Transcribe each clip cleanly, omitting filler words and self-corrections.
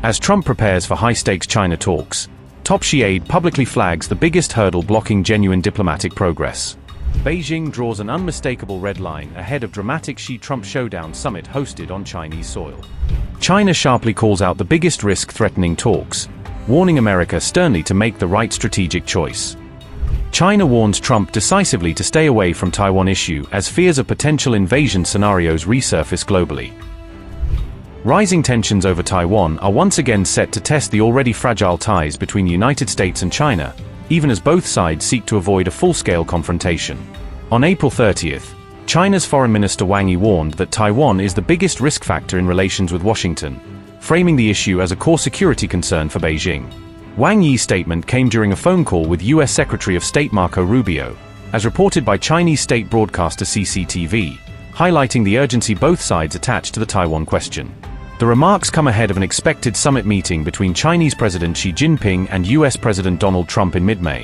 As Trump prepares for high-stakes China talks, top Xi aide publicly flags the biggest hurdle blocking genuine diplomatic progress. Beijing draws an unmistakable red line ahead of dramatic Xi-Trump Showdown summit hosted on Chinese soil. China sharply calls out the biggest risk threatening talks, warning America sternly to make the right strategic choice. China warns Trump decisively to stay away from Taiwan issue as fears of potential invasion scenarios resurface globally. Rising tensions over Taiwan are once again set to test the already fragile ties between the United States and China, even as both sides seek to avoid a full-scale confrontation. On April 30th, China's Foreign Minister Wang Yi warned that Taiwan is the biggest risk factor in relations with Washington, framing the issue as a core security concern for Beijing. Wang Yi's statement came during a phone call with U.S. Secretary of State Marco Rubio, as reported by Chinese state broadcaster CCTV, highlighting the urgency both sides attach to the Taiwan question. The remarks come ahead of an expected summit meeting between Chinese President Xi Jinping and U.S. President Donald Trump in mid-May,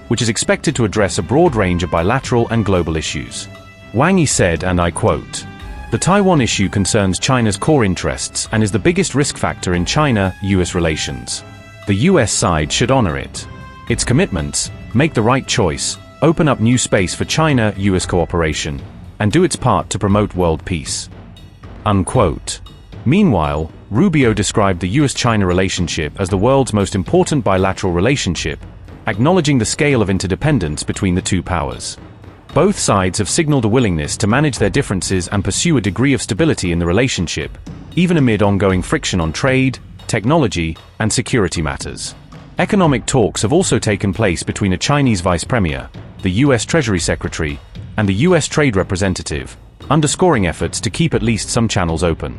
which is expected to address a broad range of bilateral and global issues. Wang Yi said, and I quote, "The Taiwan issue concerns China's core interests and is the biggest risk factor in China-U.S. relations. The U.S. side should honor it. Its commitments, make the right choice, open up new space for China-U.S. cooperation, and do its part to promote world peace." Unquote. Meanwhile, Rubio described the U.S.-China relationship as the world's most important bilateral relationship, acknowledging the scale of interdependence between the two powers. Both sides have signaled a willingness to manage their differences and pursue a degree of stability in the relationship, even amid ongoing friction on trade, technology, and security matters. Economic talks have also taken place between a Chinese vice premier, the U.S. Treasury Secretary, and the U.S. Trade Representative, underscoring efforts to keep at least some channels open.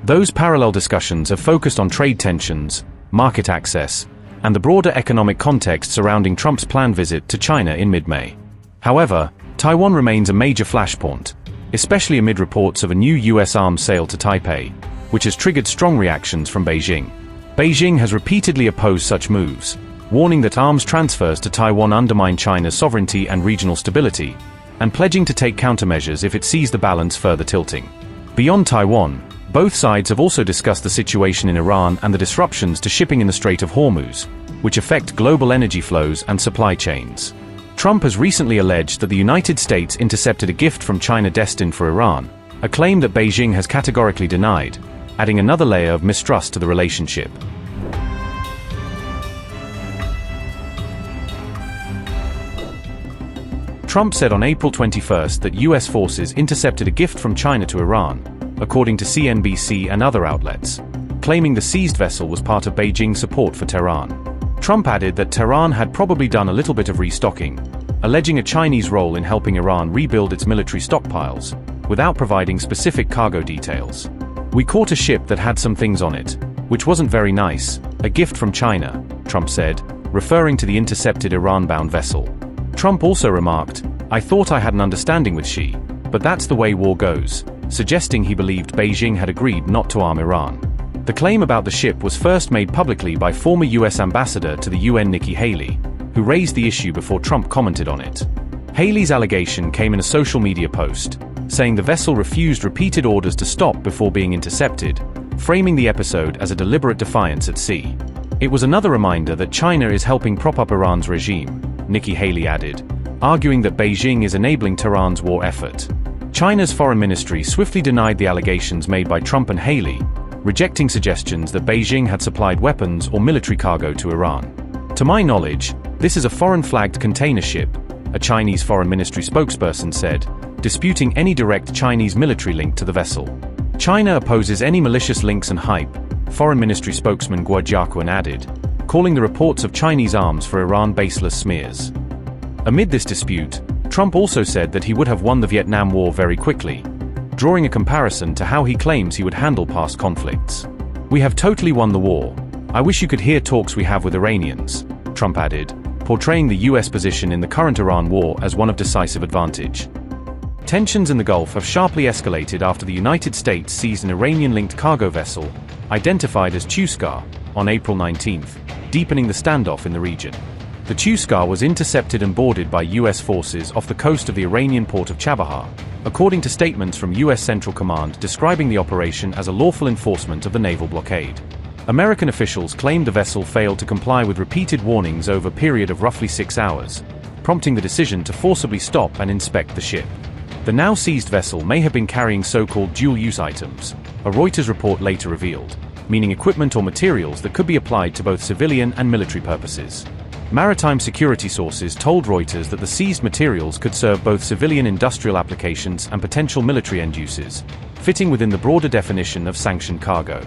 Those parallel discussions have focused on trade tensions, market access, and the broader economic context surrounding Trump's planned visit to China in mid-May. However, Taiwan remains a major flashpoint, especially amid reports of a new U.S. arms sale to Taipei, which has triggered strong reactions from Beijing. Beijing has repeatedly opposed such moves, warning that arms transfers to Taiwan undermine China's sovereignty and regional stability, and pledging to take countermeasures if it sees the balance further tilting. Beyond Taiwan, both sides have also discussed the situation in Iran and the disruptions to shipping in the Strait of Hormuz, which affect global energy flows and supply chains. Trump has recently alleged that the United States intercepted a gift from China destined for Iran, a claim that Beijing has categorically denied, adding another layer of mistrust to the relationship. Trump said on April 21 that U.S. forces intercepted a gift from China to Iran, according to CNBC and other outlets, claiming the seized vessel was part of Beijing's support for Tehran. Trump added that Tehran had probably done a little bit of restocking, alleging a Chinese role in helping Iran rebuild its military stockpiles, without providing specific cargo details. "We caught a ship that had some things on it, which wasn't very nice, a gift from China," Trump said, referring to the intercepted Iran-bound vessel. Trump also remarked, "I thought I had an understanding with Xi, but that's the way war goes," suggesting he believed Beijing had agreed not to arm Iran. The claim about the ship was first made publicly by former U.S. Ambassador to the UN Nikki Haley, who raised the issue before Trump commented on it. Haley's allegation came in a social media post, saying the vessel refused repeated orders to stop before being intercepted, framing the episode as a deliberate defiance at sea. "It was another reminder that China is helping prop up Iran's regime," Nikki Haley added, arguing that Beijing is enabling Tehran's war effort. China's foreign ministry swiftly denied the allegations made by Trump and Haley, rejecting suggestions that Beijing had supplied weapons or military cargo to Iran. "To my knowledge, this is a foreign-flagged container ship," a Chinese foreign ministry spokesperson said, disputing any direct Chinese military link to the vessel. "China opposes any malicious links and hype," Foreign Ministry spokesman Guo Jiaquan added, calling the reports of Chinese arms for Iran baseless smears. Amid this dispute, Trump also said that he would have won the Vietnam War very quickly, drawing a comparison to how he claims he would handle past conflicts. "We have totally won the war. I wish you could hear talks we have with Iranians," Trump added, portraying the U.S. position in the current Iran war as one of decisive advantage. Tensions in the Gulf have sharply escalated after the United States seized an Iranian-linked cargo vessel, identified as Tuskar, on April 19, deepening the standoff in the region. The Tuskar was intercepted and boarded by U.S. forces off the coast of the Iranian port of Chabahar, according to statements from U.S. Central Command describing the operation as a lawful enforcement of the naval blockade. American officials claimed the vessel failed to comply with repeated warnings over a period of roughly 6 hours, prompting the decision to forcibly stop and inspect the ship. The now seized vessel may have been carrying so-called dual-use items, a Reuters report later revealed, meaning equipment or materials that could be applied to both civilian and military purposes. Maritime security sources told Reuters that the seized materials could serve both civilian industrial applications and potential military end uses, fitting within the broader definition of sanctioned cargo.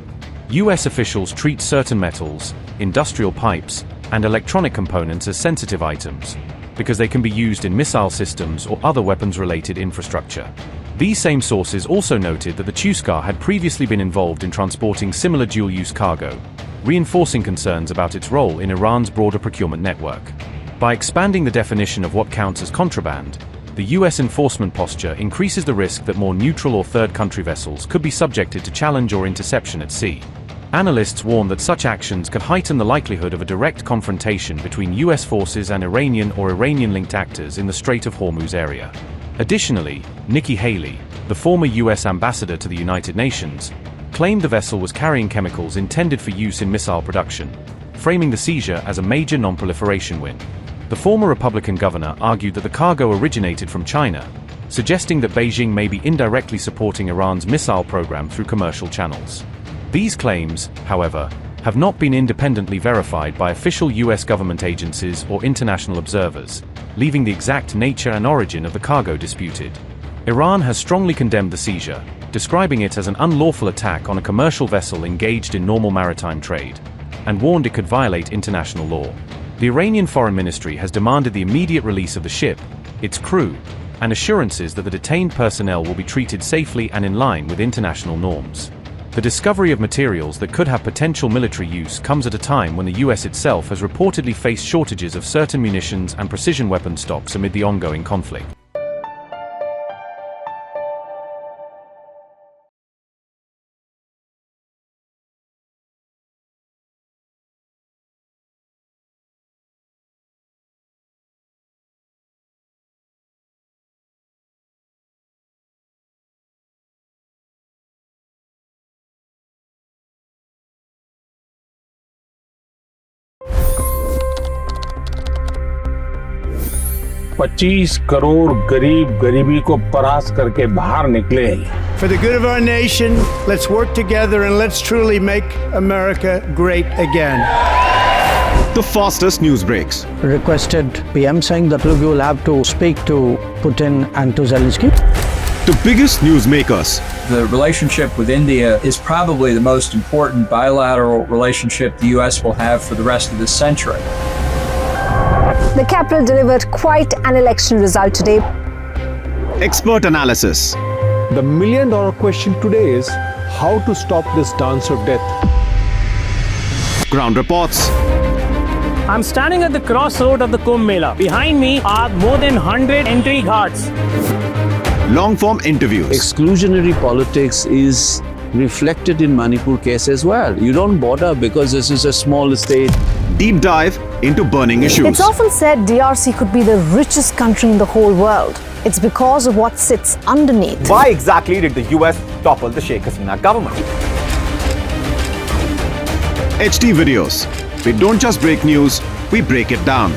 US officials treat certain metals, industrial pipes, and electronic components as sensitive items, because they can be used in missile systems or other weapons-related infrastructure. These same sources also noted that the Chuscar had previously been involved in transporting similar dual-use cargo, reinforcing concerns about its role in Iran's broader procurement network. By expanding the definition of what counts as contraband, the US enforcement posture increases the risk that more neutral or third-country vessels could be subjected to challenge or interception at sea. Analysts warn that such actions could heighten the likelihood of a direct confrontation between US forces and Iranian or Iranian-linked actors in the Strait of Hormuz area. Additionally, Nikki Haley, the former US ambassador to the United Nations, claimed the vessel was carrying chemicals intended for use in missile production, framing the seizure as a major non-proliferation win. The former Republican governor argued that the cargo originated from China, suggesting that Beijing may be indirectly supporting Iran's missile program through commercial channels. These claims, however, have not been independently verified by official US government agencies or international observers, leaving the exact nature and origin of the cargo disputed. Iran has strongly condemned the seizure, describing it as an unlawful attack on a commercial vessel engaged in normal maritime trade, and warned it could violate international law. The Iranian Foreign Ministry has demanded the immediate release of the ship, its crew, and assurances that the detained personnel will be treated safely and in line with international norms. The discovery of materials that could have potential military use comes at a time when the US itself has reportedly faced shortages of certain munitions and precision weapon stocks amid the ongoing conflict. $25 crore गरीब गरीबी को परास्त करके बाहर निकले। For the good of our nation, let's work together and let's truly make America great again. The fastest news breaks. Requested PM saying that look, you will have to speak to Putin and to Zelensky. The biggest news makers. The relationship with India is probably the most important bilateral relationship the US will have for the rest of this century. The capital delivered quite an election result today. Expert analysis. The million-dollar question today is how to stop this dance of death. Ground reports. I'm standing at the crossroad of the Kumbh Mela. Behind me are more than 100 entry guards. Long-form interviews. Exclusionary politics is reflected in Manipur case as well. You don't bother because this is a small state. Deep dive into burning issues. It's often said DRC could be the richest country in the whole world. It's because of what sits underneath. Why exactly did the US topple the Sheikh Hasina government? HT videos. We don't just break news, we break it down.